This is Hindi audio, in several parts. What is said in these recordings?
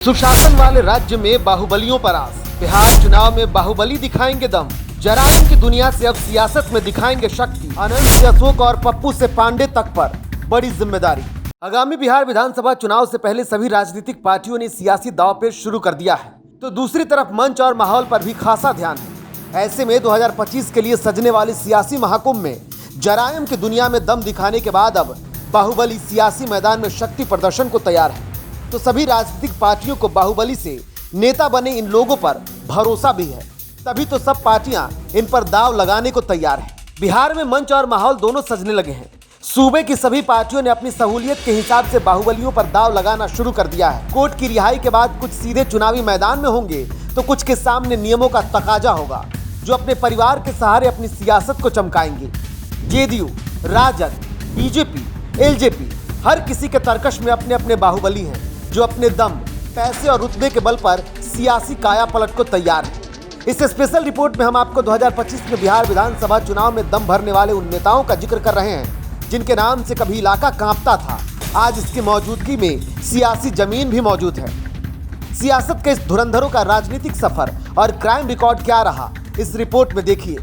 सुशासन वाले राज्य में बाहुबलियों पर आस। बिहार चुनाव में बाहुबली दिखाएंगे दम। जरायम की दुनिया से अब सियासत में दिखाएंगे शक्ति। अनंत से अशोक और पप्पू से पांडे तक पर बड़ी जिम्मेदारी। आगामी बिहार विधानसभा चुनाव से पहले सभी राजनीतिक पार्टियों ने सियासी दांवपेच शुरू कर दिया है, तो दूसरी तरफ मंच और माहौल पर भी खासा ध्यान है। ऐसे में 2025 के लिए सजने वाली सियासी महाकुंभ में जरायम की दुनिया में दम दिखाने के बाद अब बाहुबली सियासी मैदान में शक्ति प्रदर्शन को तैयार है। तो सभी राजनीतिक पार्टियों को बाहुबली से नेता बने इन लोगों पर भरोसा भी है, तभी तो सब पार्टियां इन पर दाव लगाने को तैयार हैं। बिहार में मंच और माहौल दोनों सजने लगे हैं। सूबे की सभी पार्टियों ने अपनी सहूलियत के हिसाब से बाहुबलियों पर दाव लगाना शुरू कर दिया है। कोर्ट की रिहाई के बाद कुछ सीधे चुनावी मैदान में होंगे, तो कुछ के सामने नियमों का तकाजा होगा, जो अपने परिवार के सहारे अपनी सियासत को चमकाएंगे। जेडीयू, राजद, बीजेपी, एलजेपी, हर किसी के तर्कश में अपने अपने बाहुबली हैं, जो अपने दम, पैसे और रुतबे के बल पर सियासी काया पलट को तैयार है। इस स्पेशल रिपोर्ट में हम आपको 2025 में बिहार विधानसभा चुनाव में दम भरने वाले उन नेताओं का जिक्र कर रहे हैं, जिनके नाम से कभी इलाका कांपता था। आज इसकी मौजूदगी में सियासी जमीन भी मौजूद है। सियासत के इस धुरंधरों का राजनीतिक सफर और क्राइम रिकॉर्ड क्या रहा, इस रिपोर्ट में देखिए।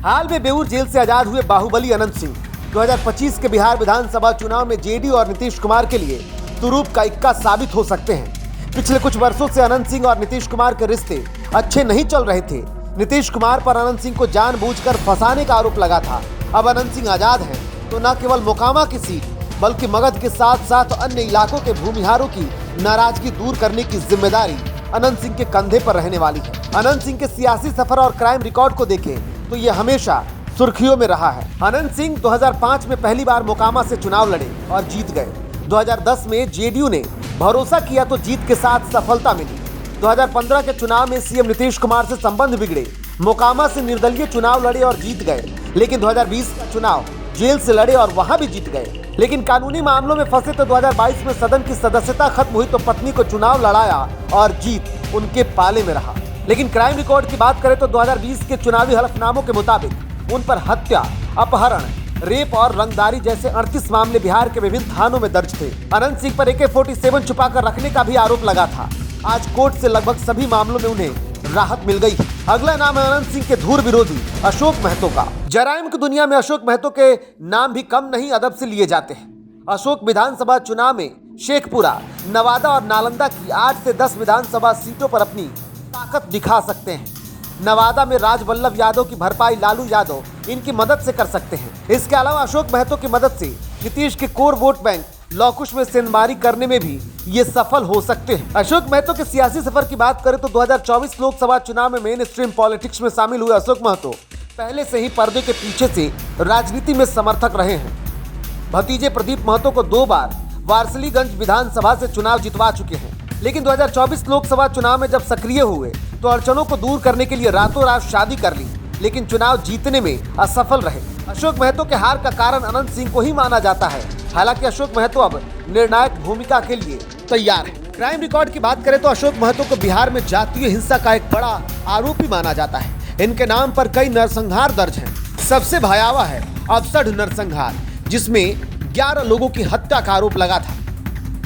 हाल में बेऊर जेल से आजाद हुए बाहुबली अनंत सिंह 2025 के बिहार विधानसभा चुनाव में जेडीयू और नीतीश कुमार के लिए तुरूप का इक्का साबित हो सकते हैं। पिछले कुछ वर्षों से अनंत सिंह और नीतीश कुमार के रिश्ते अच्छे नहीं चल रहे थे। नीतीश कुमार पर अनंत सिंह को जानबूझकर फंसाने का आरोप लगा था। अब अनंत सिंह आजाद हैं, तो न केवल मोकामा की सीट, बल्कि मगध के साथ साथ अन्य इलाकों के भूमिहारों की नाराजगी दूर करने की जिम्मेदारी अनंत सिंह के कंधे पर रहने वाली है। अनंत सिंह के सियासी सफर और क्राइम रिकॉर्ड को देखें तो ये हमेशा सुर्खियों में रहा है। अनंत सिंह 2005 में पहली बार मोकामा से चुनाव लड़े और जीत गए। 2010 में जेडीयू ने भरोसा किया तो जीत के साथ सफलता मिली। 2015 के चुनाव में सीएम नीतीश कुमार से संबंध बिगड़े, मोकामा से निर्दलीय चुनाव लड़े और जीत गए। लेकिन 2020 का चुनाव जेल से लड़े और वहां भी जीत गए। लेकिन कानूनी मामलों में फंसे तो 2022 में सदन की सदस्यता खत्म हुई तो पत्नी को चुनाव लड़ाया और जीत उनके पाले में रहा। लेकिन क्राइम रिकॉर्ड की बात करें तो 2020 के चुनावी हलफनामों के मुताबिक उन पर हत्या, अपहरण, रेप और रंगदारी जैसे 38 मामले बिहार के विभिन्न थानों में दर्ज थे। अनंत सिंह पर AK-47 छुपाकर रखने का भी आरोप लगा था। आज कोर्ट से लगभग सभी मामलों में उन्हें राहत मिल गई है। अगला नाम है अनंत सिंह के धूर विरोधी अशोक महतो का। जरायम की दुनिया में अशोक महतो के नाम भी कम नहीं अदब से लिए जाते हैं। अशोक विधानसभा चुनाव में शेखपुरा, नवादा और नालंदा की 8 से 10 विधानसभा सीटों पर अपनी ताकत दिखा सकते हैं। नवादा में राजवल्लभ यादव की भरपाई लालू यादव इनकी मदद से कर सकते हैं। इसके अलावा अशोक महतो की मदद से नीतीश के कोर वोट बैंक लौकुश में सेंधमारी करने में भी ये सफल हो सकते हैं। अशोक महतो के सियासी सफर की बात करें तो 2024 लोकसभा चुनाव में मेन स्ट्रीम पॉलिटिक्स में शामिल हुए अशोक महतो पहले से ही पर्दे के पीछे से राजनीति में समर्थक रहे हैं। भतीजे प्रदीप महतो को 2 बार वारसलीगंज विधानसभा से चुनाव जितवा चुके हैं। लेकिन 2024 लोकसभा चुनाव में जब सक्रिय हुए तो अड़चनों को दूर करने के लिए रातों रात शादी कर ली, लेकिन चुनाव जीतने में असफल रहे। अशोक महतो के हार का कारण अनंत सिंह को ही माना जाता है। हालांकि अशोक महतो अब निर्णायक भूमिका के लिए तैयार है। क्राइम रिकॉर्ड की बात करें तो अशोक महतो को बिहार में जातीय हिंसा का एक बड़ा आरोपी माना जाता है। इनके नाम पर कई नरसंहार दर्ज हैं। सबसे भयावह है अवसढ़ नरसंहार, जिसमें 11 लोगों की हत्या का आरोप लगा था।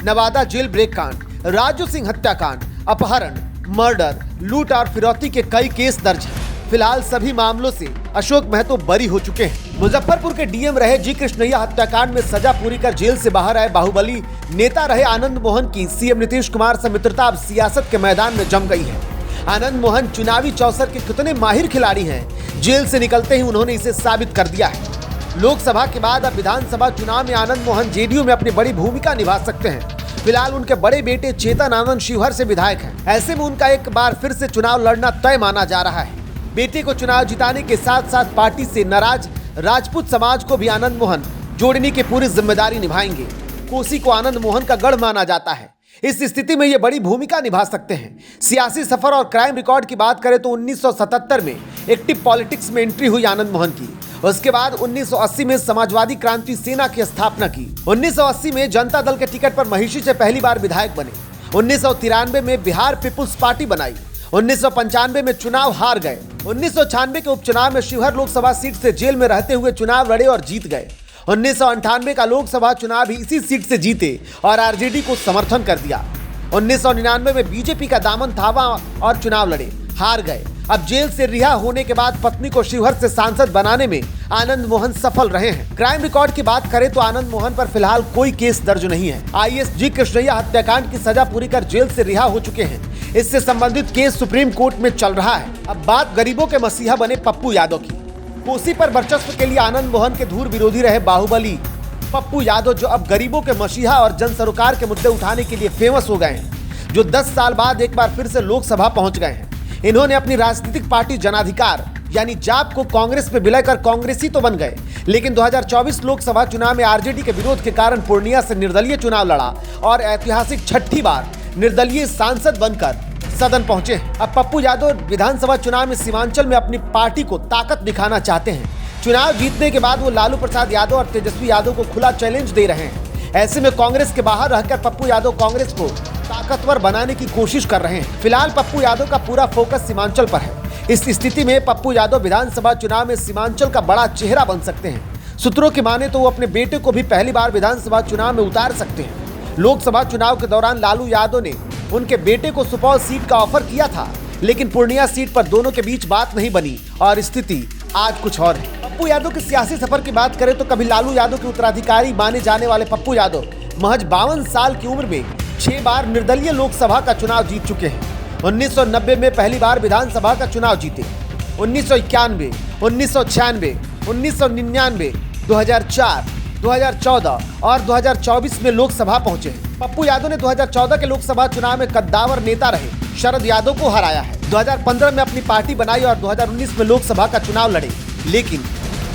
नवादा जेल ब्रेक कांड, राजू सिंह हत्याकांड, अपहरण, मर्डर, लूट और फिरौती के कई केस दर्ज हैं। फिलहाल सभी मामलों से अशोक महतो बरी हो चुके हैं। मुजफ्फरपुर के डीएम रहे जी कृष्णैया हत्याकांड में सजा पूरी कर जेल से बाहर आए बाहुबली नेता रहे आनंद मोहन की सीएम नीतीश कुमार से मित्रता अब सियासत के मैदान में जम गई है। आनंद मोहन चुनावी चौसर के कितने माहिर खिलाड़ी हैं, जेल से निकलते ही उन्होंने इसे साबित कर दिया है। लोकसभा के बाद अब विधानसभा चुनाव में आनंद मोहन जेडीयू में अपनी बड़ी भूमिका निभा सकते हैं। फिलहाल उनके बड़े बेटे चेतन आनंद शिवहर से विधायक हैं। ऐसे में उनका एक बार फिर से चुनाव लड़ना तय माना जा रहा है। बेटे को चुनाव जिताने के साथ साथ पार्टी से नाराज राजपूत समाज को भी आनंद मोहन जोड़ने की पूरी जिम्मेदारी निभाएंगे। कोसी को आनंद मोहन का गढ़ माना जाता है। इस स्थिति में ये बड़ी भूमिका निभा सकते हैं। सियासी सफर और क्राइम रिकॉर्ड की बात करें तो 1977 में एक्टिव पॉलिटिक्स में एंट्री हुई आनंद मोहन की। उसके बाद 1980 में समाजवादी क्रांति सेना की स्थापना की। 1980 में जनता दल के टिकट पर महिषी से पहली बार विधायक बने। 1993 में बिहार पीपुल्स पार्टी बनाई। 1995 में चुनाव हार गए। 1996 के उपचुनाव में शिवहर लोकसभा सीट से जेल में रहते हुए चुनाव लड़े और जीत गए। 1998 का लोकसभा चुनाव भी इसी सीट से जीते और आरजेडी को समर्थन कर दिया। 1999 में बीजेपी का दामन थामा और चुनाव लड़े, हार गए। अब जेल से रिहा होने के बाद पत्नी को शिवहर से सांसद बनाने में आनंद मोहन सफल रहे हैं। क्राइम रिकॉर्ड की बात करें तो आनंद मोहन पर फिलहाल कोई केस दर्ज नहीं है। आईएएस जी कृष्णैया हत्याकांड की सजा पूरी कर जेल से रिहा हो चुके हैं। इससे संबंधित केस सुप्रीम कोर्ट में चल रहा है। अब बात गरीबों के मसीहा बने पप्पू यादव की। कोसी पर वर्चस्व के लिए आनंद मोहन के धूर विरोधी रहे बाहुबली पप्पू यादव, जो अब गरीबों के मसीहा और जन सरोकार के मुद्दे उठाने के लिए फेमस हो गए हैं, जो 10 साल बाद एक बार फिर से लोकसभा पहुंच गए हैं। इन्होंने अपनी राजनीतिक पार्टी जनाधिकार यानी जाप को कांग्रेस में विलय कर कांग्रेसी तो बन गए, लेकिन 2024 लोकसभा चुनाव में आरजेडी के विरोध के कारण पूर्णिया से निर्दलीय चुनाव लड़ा और ऐतिहासिक छठी बार निर्दलीय सांसद बनकर सदन पहुंचे। अब पप्पू यादव विधानसभा चुनाव में सीमांचल में अपनी पार्टी को ताकत दिखाना चाहते हैं। चुनाव जीतने के बाद वो लालू प्रसाद यादव और तेजस्वी यादव को खुला चैलेंज दे रहे हैं। ऐसे में कांग्रेस के बाहर रहकर पप्पू यादव कांग्रेस को ताकतवर बनाने की कोशिश कर रहे हैं। फिलहाल पप्पू यादव का पूरा फोकस सीमांचल पर है। इस स्थिति में पप्पू यादव विधानसभा चुनाव में सीमांचल का बड़ा चेहरा बन सकते हैं। सूत्रों की माने तो वो अपने बेटे को भी पहली बार विधानसभा चुनाव में उतार सकते हैं। लोकसभा चुनाव के दौरान लालू यादव ने उनके बेटे को सुपौल सीट का ऑफर किया था, लेकिन पूर्णिया सीट पर दोनों के बीच बात नहीं बनी और स्थिति आज कुछ और है। पप्पू यादव के सियासी सफर की बात करें तो कभी लालू यादव के उत्तराधिकारी माने जाने वाले पप्पू यादव महज 52 साल की उम्र में 6 बार निर्दलीय लोकसभा का चुनाव जीत चुके हैं। 1990 में पहली बार विधानसभा का चुनाव जीते। 1991, 1996, 1999, 2004, 2014 और 2024 में लोकसभा पहुंचे। पप्पू यादव ने 2014 के लोकसभा चुनाव में कद्दावर नेता रहे शरद यादव को हराया है। 2015 में अपनी पार्टी बनाई और 2019 में लोकसभा का चुनाव लड़े, लेकिन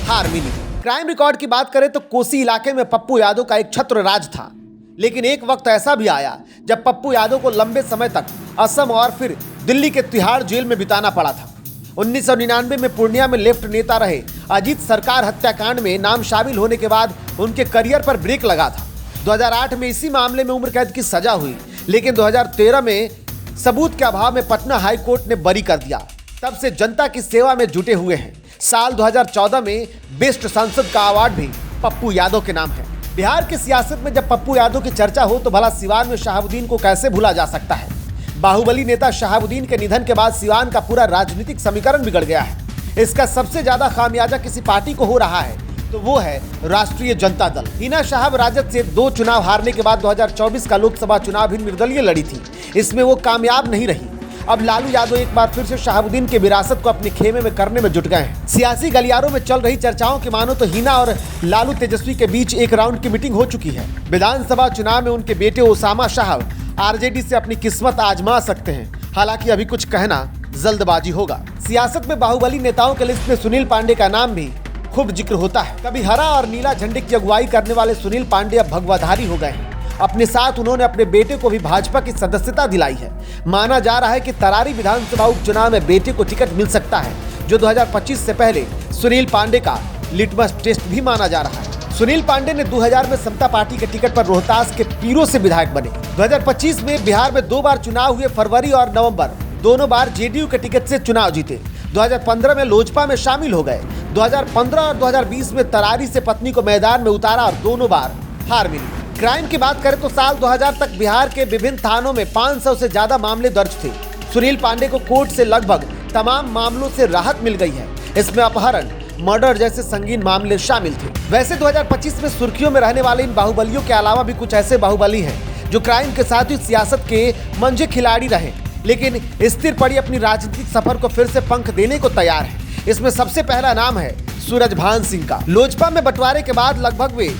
हार मिली। क्राइम रिकॉर्ड की बात करें तो कोसी इलाके में पप्पू यादव का एक छत्र राज था, लेकिन एक वक्त ऐसा भी आया जब पप्पू यादव को लंबे समय तक असम और फिर दिल्ली के तिहाड़ जेल में बिताना पड़ा था। 1999 में पूर्णिया में लेफ्ट नेता रहे अजीत सरकार हत्याकांड में नाम शामिल होने के बाद उनके करियर पर ब्रेक लगा था। 2008 में इसी मामले में उम्र कैद की सजा हुई, लेकिन 2013 में सबूत के अभाव में पटना हाई कोर्ट ने बरी कर दिया। तब से जनता की सेवा में जुटे हुए हैं। साल 2014 में बेस्ट सांसद का अवार्ड भी पप्पू यादव के नाम है। बिहार की सियासत में जब पप्पू यादव की चर्चा हो तो भला सिवान में शहाबुद्दीन को कैसे भूला जा सकता है। बाहुबली नेता शहाबुद्दीन के निधन के बाद सिवान का पूरा राजनीतिक समीकरण बिगड़ गया है। इसका सबसे ज्यादा खामियाजा किसी पार्टी को हो रहा है तो वो है राष्ट्रीय जनता दल। हिना साहब राजद से 2 चुनाव हारने के बाद 2024 का लोकसभा चुनाव भी निर्दलीय लड़ी थी। इसमें वो कामयाब नहीं रही। अब लालू यादव एक बार फिर से शहाबुद्दीन की विरासत को अपने खेमे में करने में जुट गए हैं। सियासी गलियारों में चल रही चर्चाओं की मानो तो हिना और लालू तेजस्वी के बीच एक राउंड की मीटिंग हो चुकी है। विधानसभा चुनाव में उनके बेटे ओसामा साहब आरजेडी से अपनी किस्मत आजमा सकते हैं। हालांकि अभी कुछ कहना जल्दबाजी होगा। सियासत में बाहुबली नेताओं के लिस्ट में सुनील पांडे का नाम भी खूब जिक्र होता है। कभी हरा और नीला झंडे की अगुवाई करने वाले सुनील पांडे अब भगवाधारी हो गए हैं। अपने साथ उन्होंने अपने बेटे को भी भाजपा की सदस्यता दिलाई है। माना जा रहा है कि तरारी विधानसभा उपचुनाव में बेटे को टिकट मिल सकता है, जो 2025 से पहले सुनील पांडे का लिटमस टेस्ट भी माना जा रहा है। सुनील पांडे ने 2000 में समता पार्टी के टिकट पर रोहतास के पीरो से विधायक बने। 2025 में बिहार में 2 बार चुनाव हुए, फरवरी और नवंबर, दोनों बार जेडीयू के टिकट से चुनाव जीते। 2015 में लोजपा में शामिल हो गए। 2015 और 2020 में तरारी से पत्नी को मैदान में उतारा और दोनों बार हार मिली। क्राइम की बात करें तो साल 2000 तक बिहार के विभिन्न थानों में 500 से ज्यादा मामले दर्ज थे। सुनील पांडे को कोर्ट से लगभग तमाम मामलों से राहत मिल गई है। इसमें अपहरण, मर्डर जैसे संगीन मामले शामिल थे। वैसे 2025 में सुर्खियों में रहने वाले इन बाहुबलियों के अलावा भी कुछ ऐसे बाहुबली हैं जो क्राइम के साथ ही सियासत के मंझे खिलाड़ी रहे, लेकिन स्थिर पड़ी अपनी राजनीतिक सफर को फिर से पंख देने को तैयार है। इसमें सबसे पहला नाम है सूरजभान सिंह का। लोजपा में बंटवारे के बाद लगभग वे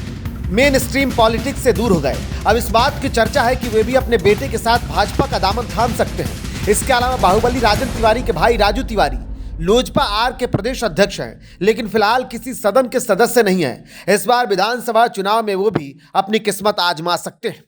मेन स्ट्रीम पॉलिटिक्स से दूर हो गए। अब इस बात की चर्चा है कि वे भी अपने बेटे के साथ भाजपा का दामन थाम सकते हैं। इसके अलावा बाहुबली राजन तिवारी के भाई राजू तिवारी लोजपा आर के प्रदेश अध्यक्ष हैं, लेकिन फिलहाल किसी सदन के सदस्य नहीं हैं। इस बार विधानसभा चुनाव में वो भी अपनी किस्मत आजमा सकते हैं।